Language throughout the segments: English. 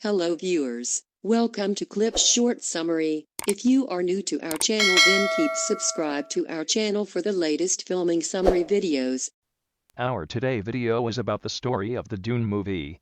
Hello viewers, welcome to Clip Short Summary. If you are new to our channel, then keep subscribed to our channel for the latest filming summary videos. Our today video is about the story of the Dune movie.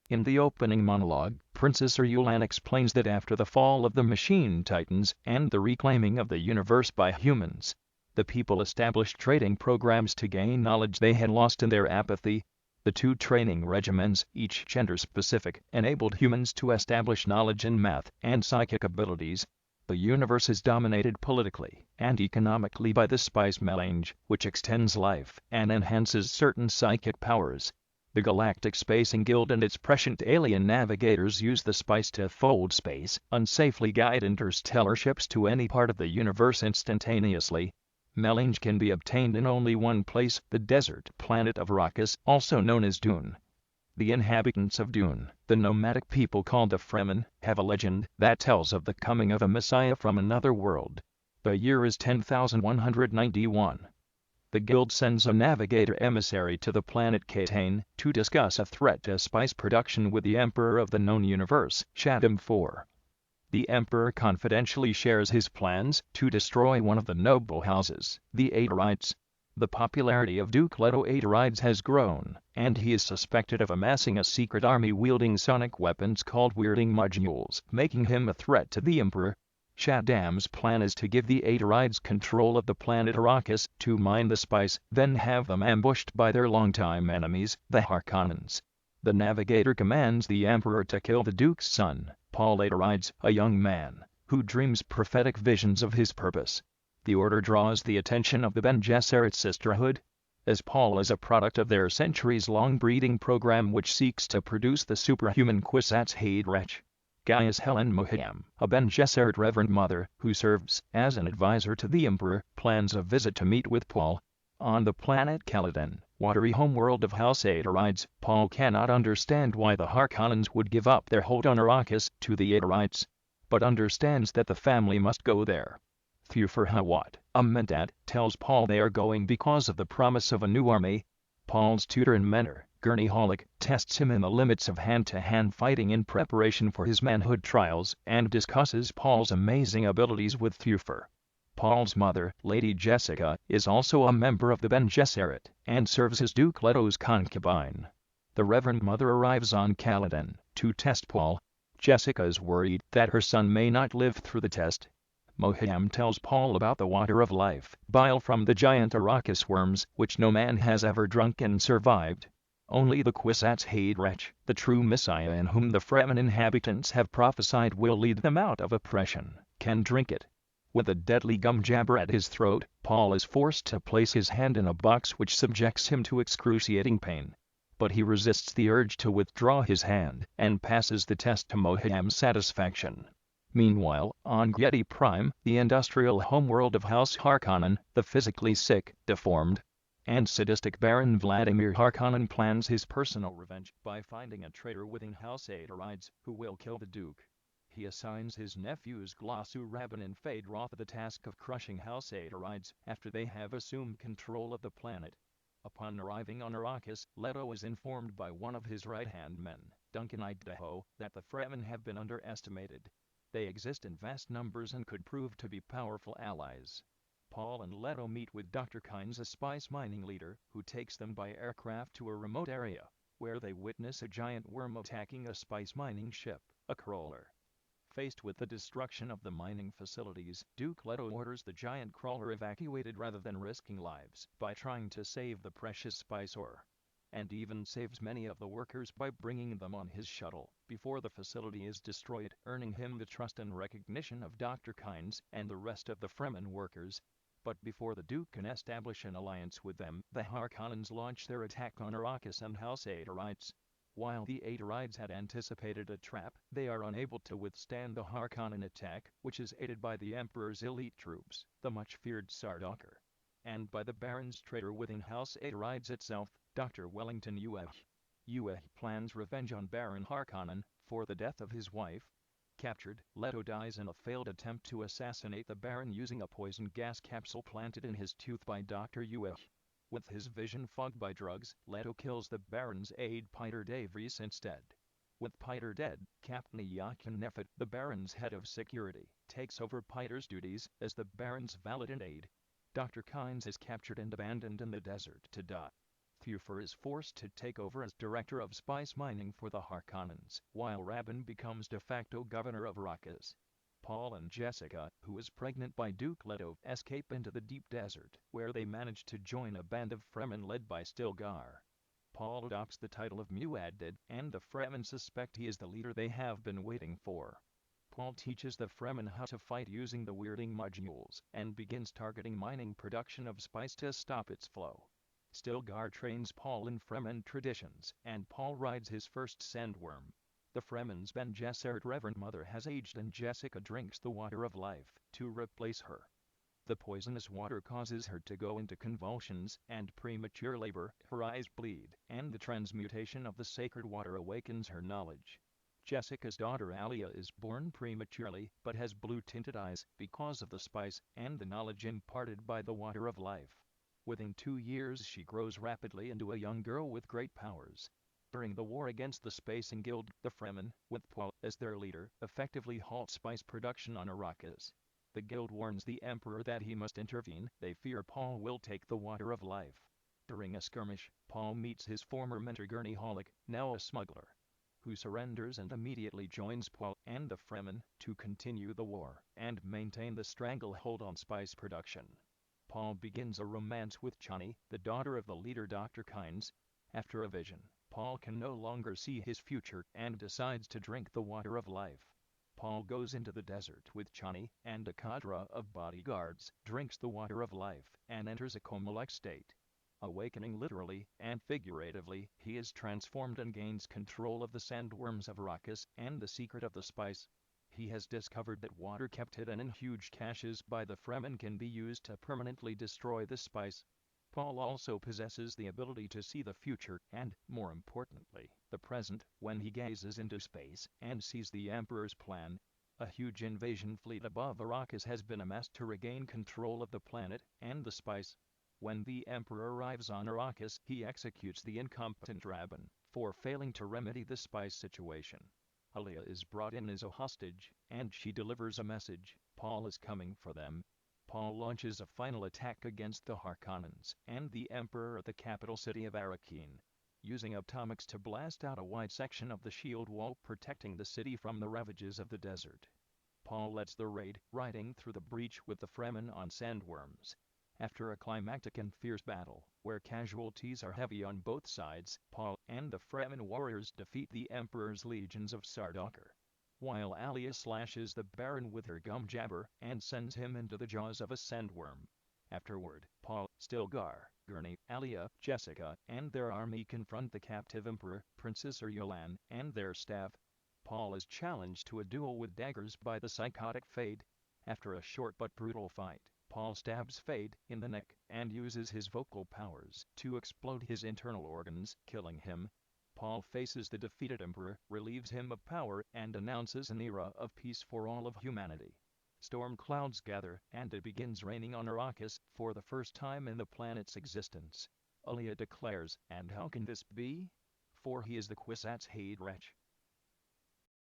In the opening monologue, Princess Irulan explains that after the fall of the Machine Titans and the reclaiming of the universe by humans, the people established trading programs to gain knowledge they had lost in their apathy. The two training regimens, each gender-specific, enabled humans to establish knowledge in math and psychic abilities. The universe is dominated politically and economically by the spice melange, which extends life and enhances certain psychic powers. The Galactic Spacing Guild and its prescient alien navigators use the spice to fold space, unsafely guide interstellar ships to any part of the universe instantaneously. Melange can be obtained in only one place, the desert planet of Arrakis, also known as Dune. The inhabitants of Dune, the nomadic people called the Fremen, have a legend that tells of the coming of a messiah from another world. The year is 10,191. The guild sends a navigator emissary to the planet Catane to discuss a threat to spice production with the Emperor of the known universe, Shaddam IV. The Emperor confidentially shares his plans to destroy one of the noble houses, the Atreides. The popularity of Duke Leto Atreides has grown, and he is suspected of amassing a secret army wielding sonic weapons called weirding modules, making him a threat to the Emperor. Shaddam's plan is to give the Atreides control of the planet Arrakis to mine the spice, then have them ambushed by their longtime enemies, the Harkonnens. The navigator commands the Emperor to kill the Duke's son, Paul Atreides, a young man who dreams prophetic visions of his purpose. The order draws the attention of the Bene Gesserit sisterhood, as Paul is a product of their centuries-long breeding program which seeks to produce the superhuman Kwisatz Haderach. Gaius Helen Moham, a Bene Gesserit Reverend Mother, who serves as an advisor to the Emperor, plans a visit to meet with Paul. On the planet Caladan, watery homeworld of House Atreides, Paul cannot understand why the Harkonnens would give up their hold on Arrakis to the Atreides, but understands that the family must go there. Thufir Hawat, a mentat, tells Paul they are going because of the promise of a new army. Paul's tutor and mentor, Gurney Halleck, tests him in the limits of hand-to-hand fighting in preparation for his manhood trials and discusses Paul's amazing abilities with Thufir. Paul's mother, Lady Jessica, is also a member of the Bene Gesserit and serves as Duke Leto's concubine. The Reverend Mother arrives on Caladan to test Paul. Jessica is worried that her son may not live through the test. Moham tells Paul about the water of life, bile from the giant Arrakis worms, which no man has ever drunk and survived. Only the Kwisatz Haderach, the true Messiah in whom the Fremen inhabitants have prophesied will lead them out of oppression, can drink it. With a deadly gum jabber at his throat, Paul is forced to place his hand in a box which subjects him to excruciating pain. But he resists the urge to withdraw his hand and passes the test to Moham's satisfaction. Meanwhile, on Giedi Prime, the industrial homeworld of House Harkonnen, the physically sick, deformed, and sadistic Baron Vladimir Harkonnen plans his personal revenge by finding a traitor within House Atreides who will kill the Duke. He assigns his nephews Glossu Rabban and Phaedroth the task of crushing House Atreides after they have assumed control of the planet. Upon arriving on Arrakis, Leto is informed by one of his right-hand men, Duncan Idaho, that the Fremen have been underestimated. They exist in vast numbers and could prove to be powerful allies. Paul and Leto meet with Dr. Kynes, a spice mining leader, who takes them by aircraft to a remote area, where they witness a giant worm attacking a spice mining ship, a crawler. Faced with the destruction of the mining facilities, Duke Leto orders the giant crawler evacuated rather than risking lives by trying to save the precious spice ore, and even saves many of the workers by bringing them on his shuttle before the facility is destroyed, earning him the trust and recognition of Dr. Kynes and the rest of the Fremen workers. But before the Duke can establish an alliance with them, the Harkonnens launch their attack on Arrakis and House Atreides. While the Atreides had anticipated a trap, they are unable to withstand the Harkonnen attack, which is aided by the Emperor's elite troops, the much-feared Sardaukar, and by the Baron's traitor within House Atreides itself, Dr. Wellington Ueh. Ueh plans revenge on Baron Harkonnen for the death of his wife. Captured, Leto dies in a failed attempt to assassinate the Baron using a poison gas capsule planted in his tooth by Dr. Ueh. With his vision fogged by drugs, Leto kills the Baron's aide Peter de Vries instead. With Peter dead, Captain Joachim Neffet, the Baron's head of security, takes over Peter's duties as the Baron's valet and aide. Dr. Kynes is captured and abandoned in the desert to die. Thufir is forced to take over as director of spice mining for the Harkonnens, while Rabban becomes de facto governor of Arrakis. Paul and Jessica, who is pregnant by Duke Leto, escape into the deep desert, where they manage to join a band of Fremen led by Stilgar. Paul adopts the title of Muad'Dib, and the Fremen suspect he is the leader they have been waiting for. Paul teaches the Fremen how to fight using the weirding modules, and begins targeting mining production of spice to stop its flow. Stilgar trains Paul in Fremen traditions, and Paul rides his first sandworm. The Fremen's Bene Gesserit Reverend Mother has aged and Jessica drinks the water of life to replace her. The poisonous water causes her to go into convulsions and premature labor, her eyes bleed, and the transmutation of the sacred water awakens her knowledge. Jessica's daughter Alia is born prematurely, but has blue-tinted eyes because of the spice and the knowledge imparted by the water of life. Within 2 years she grows rapidly into a young girl with great powers. During the war against the Spacing Guild, the Fremen, with Paul as their leader, effectively halt spice production on Arrakis. The Guild warns the Emperor that he must intervene. They fear Paul will take the water of life. During a skirmish, Paul meets his former mentor Gurney Halleck, now a smuggler, who surrenders and immediately joins Paul and the Fremen to continue the war and maintain the stranglehold on spice production. Paul begins a romance with Chani, the daughter of the leader Dr. Kynes. After a vision, Paul can no longer see his future and decides to drink the water of life. Paul goes into the desert with Chani and a cadre of bodyguards, drinks the water of life, and enters a coma-like state. Awakening literally and figuratively, he is transformed and gains control of the sandworms of Arrakis and the secret of the spice. He has discovered that water kept hidden in huge caches by the Fremen can be used to permanently destroy the spice. Paul also possesses the ability to see the future and, more importantly, the present, when he gazes into space and sees the Emperor's plan. A huge invasion fleet above Arrakis has been amassed to regain control of the planet and the spice. When the Emperor arrives on Arrakis, he executes the incompetent Rabban for failing to remedy the spice situation. Alia is brought in as a hostage, and she delivers a message: Paul is coming for them. Paul launches a final attack against the Harkonnens and the Emperor at the capital city of Arrakeen, using atomics to blast out a wide section of the shield wall protecting the city from the ravages of the desert. Paul lets the raid, riding through the breach with the Fremen on sandworms. After a climactic and fierce battle, where casualties are heavy on both sides, Paul and the Fremen warriors defeat the Emperor's legions of Sardaukar, while Alia slashes the Baron with her gum jabber and sends him into the jaws of a sandworm. Afterward, Paul, Stilgar, Gurney, Alia, Jessica, and their army confront the captive Emperor, Princess Yulan, and their staff. Paul is challenged to a duel with daggers by the psychotic Fade. After a short but brutal fight, Paul stabs Fade in the neck and uses his vocal powers to explode his internal organs, killing him. Paul faces the defeated Emperor, relieves him of power, and announces an era of peace for all of humanity. Storm clouds gather, and it begins raining on Arrakis for the first time in the planet's existence. Alia declares, "And how can this be? For he is the Kwisatz Haderach,